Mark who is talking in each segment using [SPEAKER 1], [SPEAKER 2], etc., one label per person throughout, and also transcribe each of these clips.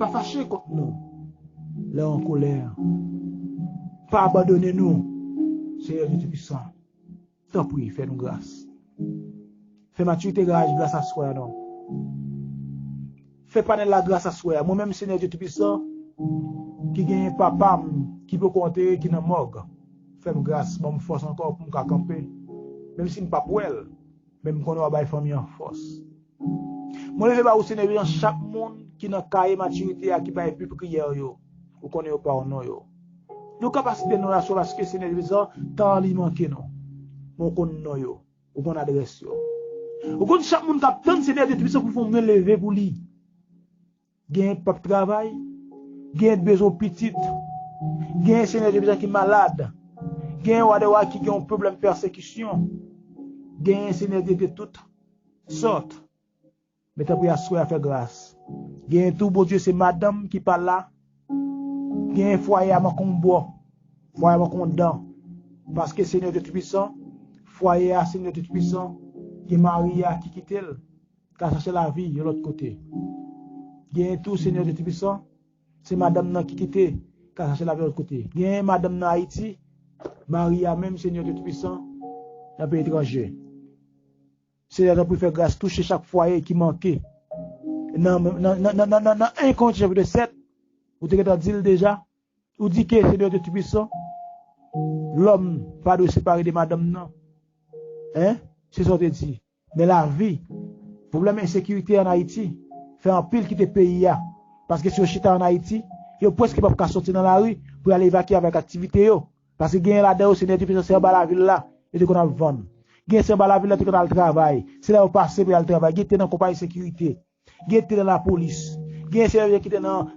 [SPEAKER 1] pas fâché contre nous. Là en colère. Pas abandonner nous. Seigneur Dieu Tout-Puissant. T'en prie, fais-nous grâce. Fais maturité grâce à soi, non. Fais pas de la grâce à soi. Moi-même, Seigneur Dieu Tout-Puissant, qui gagne papa, qui peut compter, qui n'a morgue. Fais-moi grâce, moi, me force encore pour me camper. Même si je ne pas pour elle, même qu'on a une famille en force. Moi, je vais au Seigneur Dieu, chaque monde qui n'a pas maturité, qui n'a pas pu prier, ou qu'on est pas au nom. Nos capacités de nous rassurer parce que Seigneur Dieu, tant lui manque, non. Mon qu'on nous, ou qu'on adresse. Ou qu'on chaque monde qui a tant de Seigneur Dieu Tout-Puissant pour me lever pour lui. Gain pas de travail, gain besoin petit, gain Seigneur Dieu qui est malade, gain ou qui a un problème de persécution, gain Seigneur Dieu de toutes sortes. Mais t'as pris à souhait à faire grâce. Gain tout bon Dieu c'est madame qui parle là. Gain foyer à mon combo, foyer à mon condamn. Parce que Seigneur Dieu Tout-Puissant, foyer à Seigneur Dieu Tout-Puissant, qui Marie qui quitte elle, qui a cherché la vie de l'autre côté. Gain tout Seigneur Dieu Tout-Puissant, c'est madame qui quitte, qui a cherché la vie de l'autre côté. Gain madame dans Haïti, Maria même Seigneur Dieu Tout-Puissant, dans le pays étranger. Seigneur pour faire grâce, toucher chaque foyer qui manquait. Non, 1 Corinthiens chapitre 7, vous avez dit déjà, vous dites que Seigneur Dieu Tout-Puissant, l'homme pas de séparer de madame non. Hein? C'est ce que dit. Mais la vie, problème d'insécurité en Haïti, fait un pile qui te pays. Parce que si vous chita en Haïti, vous ne pouvez pas sortir dans la rue pour aller évacuer avec activité. Parce que gain là-dedans, Seigneur Dieu, c'est dans la ville là, et qu'on a vendre. Gain c'est dans la ville là, qu'on a le travail. C'est là où passer pour le travail. Gain dans la compagnie de sécurité. Gain dans la police. Gain Seigneur qui est dans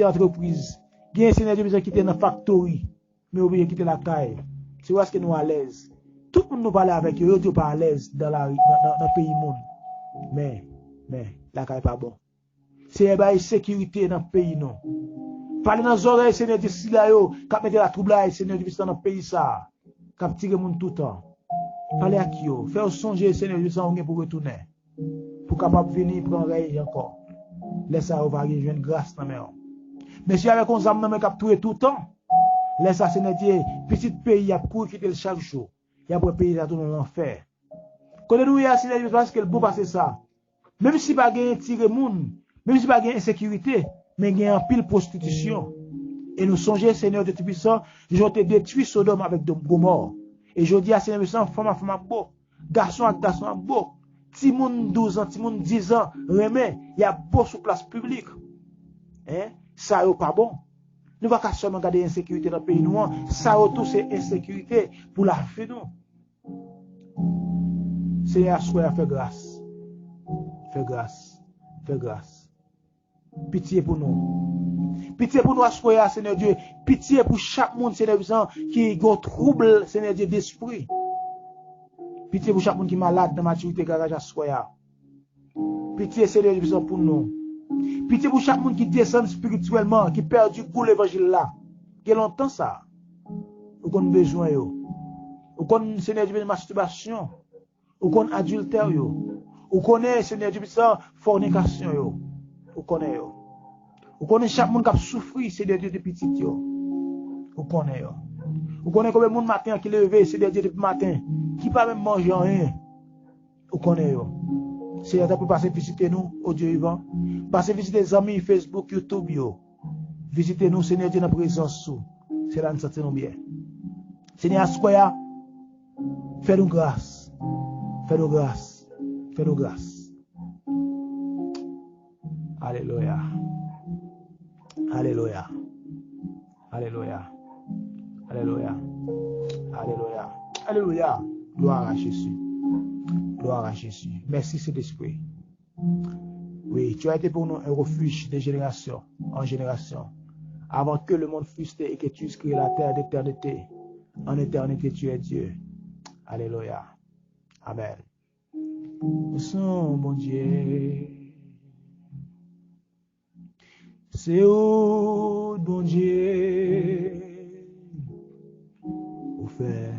[SPEAKER 1] entreprise. Gain Seigneur Dieu qui est dans la factory. Mais oubliez quitter la caille. C'est où est-ce que nous à l'aise. Tout le monde nous parle avec eux, nous pas à l'aise dans le pays monde. Mais, la caille pas bon. C'est une sécurité dans le pays, non. Parlez dans les oreilles, Seigneur Dieu, si là, quand mettez la trouble, Seigneur Dieu, dans le pays, ça. Quand tirer le monde tout le temps. Parlez à qui, faire songer, Seigneur Dieu, sans pour retourner. Pour capable venir prendre rail encore. Laisse ça, on va avoir une grâce dans mes. Mais si avec un âme, on capture tout le temps. Laisse ça, Seigneur Dieu, petit pays, il y a pour quitter chaque jour. Il y a pour pays, il y a tout dans l'enfer. Quand nous y a, Seigneur Dieu, parce qu'elle peut passer ça. Même si pas gagner tirer monde, même si pas gagner insécurité, mais gagner en pile prostitution. Et nous songeons, Seigneur de Tout-Puissant, je te détruis Sodome avec de Gomorre. Et je dis à Seigneur de Tout-Puissant, femme à beau, garçon à beau, petit monde 12 ans, petit monde 10 ans, remet, il y a beau sur place publique. Hein? Ça n'est pas bon. Nous ne pouvons pas seulement garder l'insécurité dans le pays noir. Ça tout c'est insécurité pour la vie nous. Seigneur, soyez à faire grâce. Fais grâce. Fais grâce. Pitié pour nous. Pitié pour nous, soyez, Seigneur Dieu. Pitié pour chaque monde, Seigneur Dieu, qui a un trouble, Seigneur Dieu, d'esprit. Pitié pour chaque monde qui est malade dans la maturité, garage à soyez. Pitié, Seigneur Dieu, pour nous. Pitié pour chaque monde qui descend spirituellement, qui perd du goût l'évangile là. Quel longtemps ça? Ou qu'on a besoin, ou qu'on, Seigneur Dieu, masturbation, ou qu'on adultère, ou qu'on est, Seigneur Dieu, fornication, ou qu'on est, ou qu'on est chaque monde qui a souffert, Seigneur Dieu, depuis petit, ou qu'on est, ou qu'on est comme le monde matin qui levé, Seigneur Dieu, depuis matin, qui pas même manger rien, ou qu'on est, Seigneur, tu peux passer visiter nous, au Dieu vivant. Passer visiter les amis Facebook, YouTube, visiter nous, Seigneur Dieu, dans la présence. C'est là que nous sentons bien. Seigneur, Asquaya, fais-nous grâce. Fais-nous grâce. Fais-nous grâce. Alléluia. Alléluia. Alléluia. Alléluia. Alléluia. Alléluia. Gloire à Jésus. Gloire à Jésus. Merci, Saint-Esprit. Oui, tu as été pour nous un refuge de génération en génération. Avant que le monde fût et que tu crées la terre d'éternité. En éternité, tu es Dieu. Alléluia. Amen. Nous sommes bon Dieu. C'est où, bon Dieu, pour faire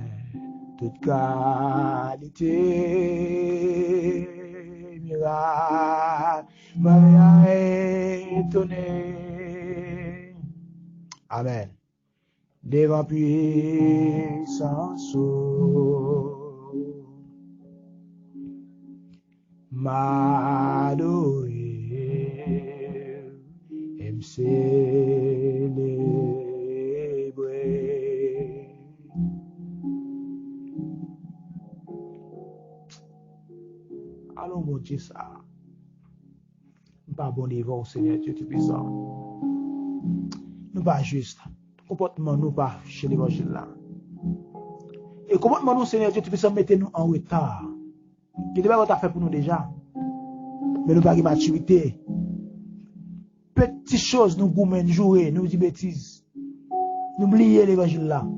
[SPEAKER 1] toute qualité, miracle, Maria étonnée. Amen. Devant puissance, m'adorer, et me célébrer. Allons, mon Dieu, ça. Nous pas bon devant, Seigneur Dieu Tout-Puissant. Nous pas juste. Comportement nous pas chez l'évangile là. Et comportement nous, Seigneur Dieu Tout-Puissant, mettez-nous en retard. Qui devait avoir fait pour nous déjà. Mais nous pas de maturité. Petites choses nous gourmets jouer, nous disons bêtises. Nous oublions l'évangile là.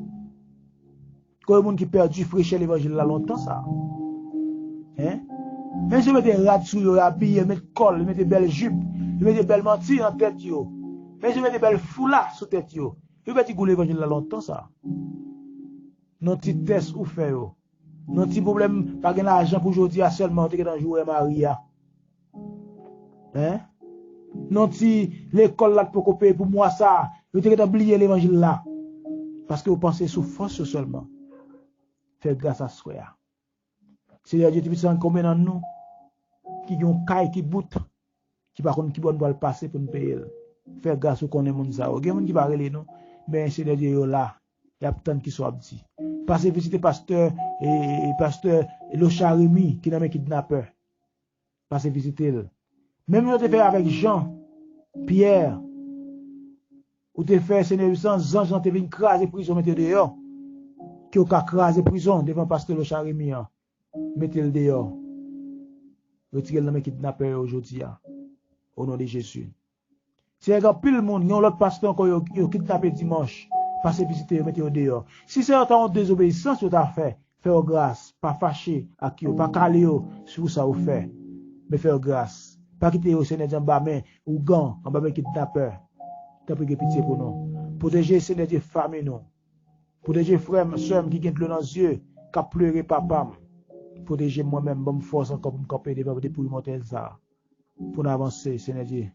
[SPEAKER 1] Quand il y a des gens qui perdu fraîcher l'évangile là longtemps ça. Hein? Même si vous mettez rat sur vous, habillé, mettez col, mettez belle jupe, mettez belle mantille en tête yo. Même si vous mettez belle foulard sur tête yo. Vous mettez goût l'évangile là longtemps ça. Non petit test ou fait yo. Non petit problème pas gain l'argent pour aujourd'hui seulement te dans jouer Maria. Hein? Non petit l'école là pour payer pour moi ça, vous te oublier l'évangile là. Parce que vous pensez sous force seulement. Faites grâce à soi. Seigneur Dieu, tu puisses combien dans nous qui ont caille qui bout qui par contre qui bon le passer pour nous payer. Faire grâce au connaît monde ça. Il y a monde qui va reler nous, mais Seigneur Dieu là, il y a tant qui sont dit. Passez visiter pasteur et pasteur Locharimi qui n'a pas kidnappeur. Passez visiter. Même nous te fait avec Jean, Pierre, ou te fait Seigneur sans Jean te vient craser prison mettre dehors. Qui au cas craser prison devant pasteur Locharimi. Mettez-le dehors. Retirez-le dans mes kidnappeurs aujourd'hui. Au nom de Jésus. Si il y a pile le monde, il y a l'autre pasteur qui a kidnappé dimanche. Passez visiter, mettez-le dehors. Si c'est en désobéissance, vous avez fait, faites grâce. Pas fâché à qui, pas calé sur ça vous fait. Mais faites grâce. Pas quitter au Seigneur en bas main ou gant en bas main kidnappeur. T'as pris pitié pour nous. Protéger Seigneur Dieu famille nous. Protéger frère, soeur qui gagne de l'eau dans les yeux, qui a pleuré papa. Protéger moi-même, bonne force encore pour me camper devant des pour monter ça. Pour avancer, Seigneur Dieu.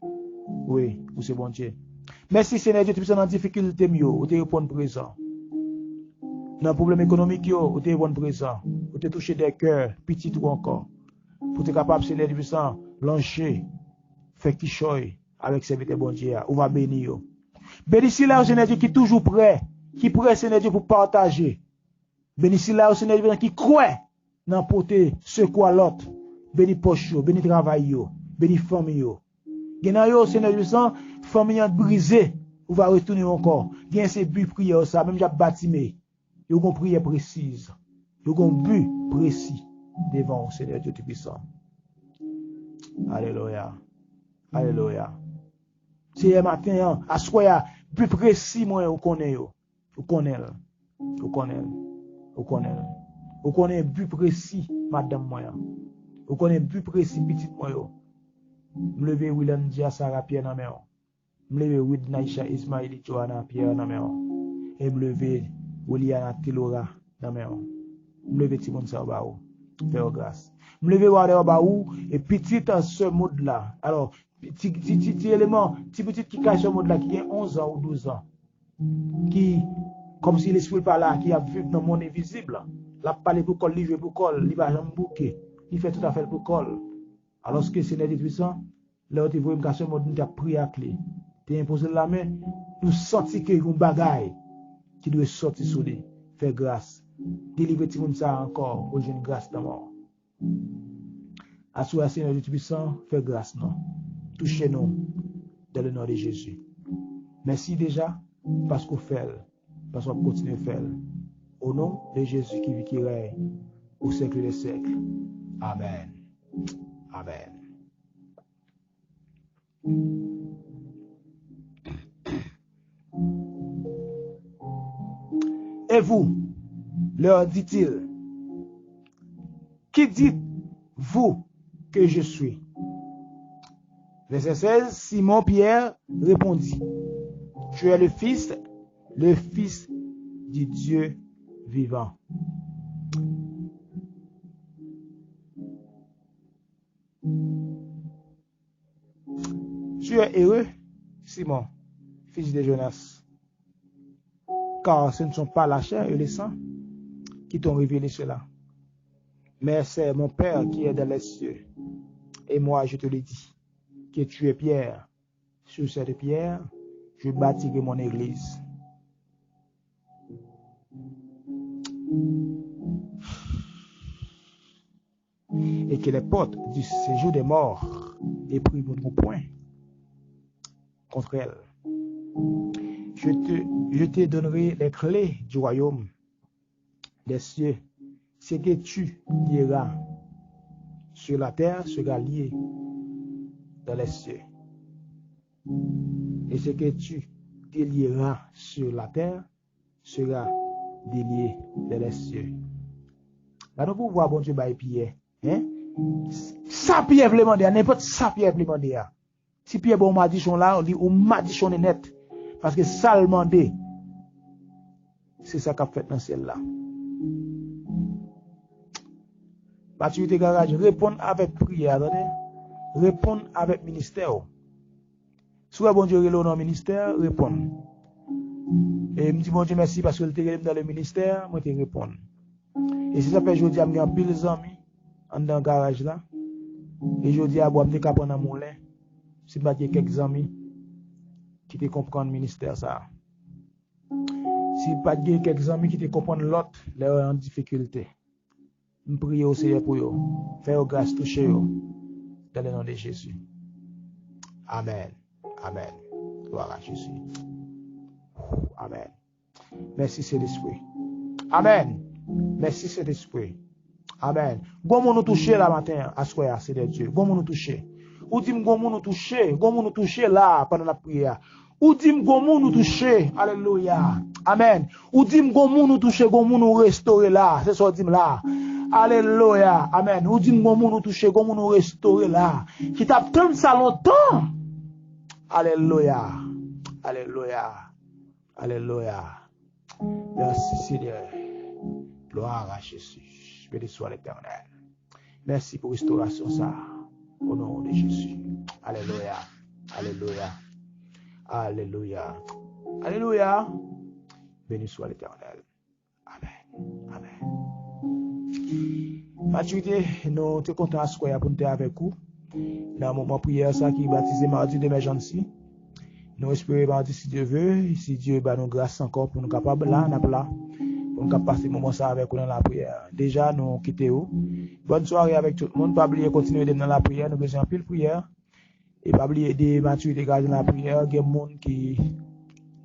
[SPEAKER 1] Oui, vous c'est bon Dieu. Merci Seigneur Dieu, tu es dans difficulté mieux, vous te répondre présent. Dans le problème économique, vous te répondre présent. Vous te toucher des cœurs, petit ou encore. Pour être capable, Seigneur Dieu, puissant, lancer, faire qui choy avec serviteur bon Dieu, ou va bénir. Bénis là, Seigneur Dieu, qui est toujours prêt, qui est prêt, Seigneur Dieu, pour partager. Bénis là, Seigneur Dieu, qui croit dans porter secours à l'autre. Bénis poche, bénis travail, bénis famille. Gena yo, Seigneur Dieu, famille brisée, ou va retourner encore. Gen ces but prière ça, même j'ai bâtimé. Yo gon prière précise. Yo gon but précis devant Seigneur Dieu Tout-Puissant. Alléluia. Alléluia. C'est matin, à soya, but précis, moi, ou connaît yo. Ou connaît. Ou connaît. Ou connaît. Ou connaît but précis, madame moi. Ou connaît but précis, petite moi yo. M'lever William Dia Sarah Pierre dans main. M'lever Wid Naisha Ismaili Joanna Pierre dans main. Et m'lever Oliana Tilora dans main. M'lever Timon Sabaou. Faire grâce. M'lever Wade Baou et petite en ce mode là. Alors, petit élément, petit qui cache ce mode là qui a 11 ans ou 12 ans. Qui, comme si l'esprit par là, qui a vécu dans le monde invisible. La parler pour col, livre pour col, il va jamais bouquer. Il fait tout à fait pour col. Alors que Seigneur Dieu puissant, là où tu vois me mode nous a pris à clé. Tu imposé la main, nous senti que un bagaille qui doit sortir sur lui. Fais grâce. Délivrer tout le monde ça encore, pour une grâce dans mort. Assois Seigneur Dieu puissant, fais grâce non. Touchez-nous dans le nom de Jésus. Merci déjà parce qu'on fait, parce qu'on continue à faire. Au nom de Jésus qui vit, qui règne au siècle des siècles. Amen. Amen. Et vous, leur dit-il, qui dites-vous que je suis? Verset 16, Simon Pierre répondit, tu es le Fils du Dieu vivant. Tu es heureux, Simon, fils de Jonas, car ce ne sont pas la chair et le sang qui t'ont révélé cela, mais c'est mon Père qui est dans les cieux. Et moi, je te le dis, que tu es Pierre. Sur cette pierre, je bâtirai mon église. Et que les portes du séjour des morts ne prévaudront point contre elle. Je te donnerai les clés du royaume des cieux. Ce que tu lieras sur la terre sera lié dans les cieux. Et ce que tu délieras sur la terre sera délié dans les cieux. Là, nous pouvons voir, bon Dieu, Pierre. Hein? Ça, Pierre veut demander, n'importe ça, Pierre veut demander. Si Pierre, bon, m'a dit son là, on dit, on m'a dit son net. Parce que ça, le demander, c'est ça qu'a fait dans le ciel là. Maturité garage, répondre avec prière, attendez. Répondre avec ministère. Soit bon Dieu, dans le ministère, répondre. Et me dit bon Dieu merci parce que le terrain dans le ministère, moi te répondre. Et si ça fait aujourd'hui à me pile amis en dans garage là. Et aujourd'hui à boire me capable dans mon lait. Si pas quelques amis qui te comprennent le ministère ça. Si pas quelques amis qui te comprennent l'autre, là en difficulté. Me prier au Seigneur pour eux. Faire grâce toucher eux dans le nom de Jésus. Amen. Amen. Gloire à Jésus. Amen. Merci Saint-Esprit. Amen. Merci Saint-Esprit. Amen. Comment nous toucher là matin, à soir, c'est de Dieu. Comment nous toucher. Ou dit comment nous toucher là pendant la prière. Ou dit comment nous toucher. Alléluia. Amen. Ou dit comment nous toucher, comment nous restaurer là. C'est ça dit là. Alléluia. Amen. Ou dit comment nous toucher, comment nous restaurer là. Qui t'a tant ça longtemps. Alléluia. Alléluia. Alléluia. Merci Seigneur. Gloire à Jésus. Béni soit l'Éternel. Merci pour restauration ça. Au nom de Jésus. Alléluia. Alléluia. Alléluia. Alléluia. Béni soit l'Éternel. Amen. Amen. Maturité, nous sommes contents à ce qu'on pour nous avec vous. Dans le moment prière ça qui est baptisé mardi d'émergence. Nous espérons mardi si Dieu veut, si Dieu va nous grâce encore pour nous capables là, pour nous passer moment ça avec vous dans la prière. Déjà nous quittons. Bonne soirée avec tout le monde. Pas oublier continuer dans la prière, nous besoin pile prière. Et pas oublier des maturité dans la prière, il y a des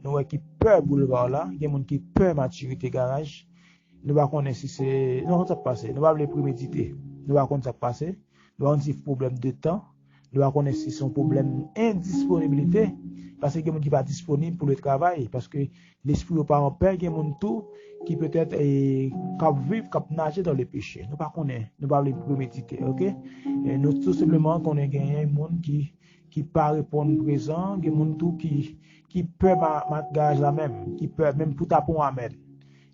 [SPEAKER 1] gens qui peur boulevard là, il y a des gens qui peur maturité garage. Nous va connaître si c'est non ça passer, nous va les préméditer. Nous va connaître ça passer. Nous avons un problème de temps. Nous avons connaître si c'est un problème d'indisponibilité. Parce qu'il y a des gens qui ne sont pas disponibles pour le travail. Parce que l'esprit n'est pas en paix. Il y a des gens qui peut-être vivent, qui nager dans le péché. Nous ne connaissons pas. Nous ne pouvons pas les préméditer. Ok? Et nous tout simplement qu'on a gagné des gens qui ne peuvent pas répondre présent. Des gens qui peuvent mettre garage là même. Qui peuvent même tout taper en amen.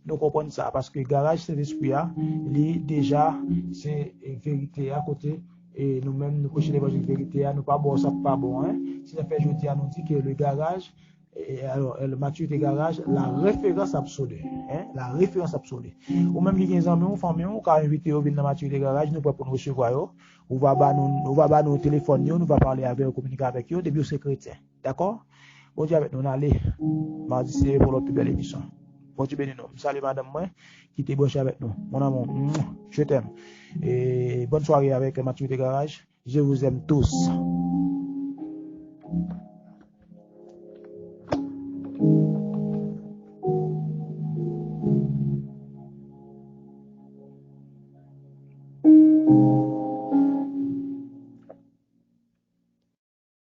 [SPEAKER 1] Nous comprenons ça. Parce que le garage, c'est l'esprit. Déjà, c'est vérité à côté. Et nous-mêmes, nous prêchons l'évangile de vérité, nous pas bon, ça pas bon. Hein? Si ça fait jeudi, nous dit que le garage, alors le maturité garage, la référence absolue. Hein? La référence absolue. Ou même les 15 ans, ou famille, ou quand invité au venir dans maturité garage, nous pour nous recevoir, ou va nous téléphoner, nous va parler avec eux, communiquer avec eux, depuis c'est chrétien. D'accord? Bon Dieu avec nous, on allait. Mardi, c'est pour notre plus belle émission. Bon Dieu bénis nous. Salut madame moi qui t'est branché avec nous. Mon amour, je t'aime. Et bonne soirée avec Maturité Garage. Je vous aime tous.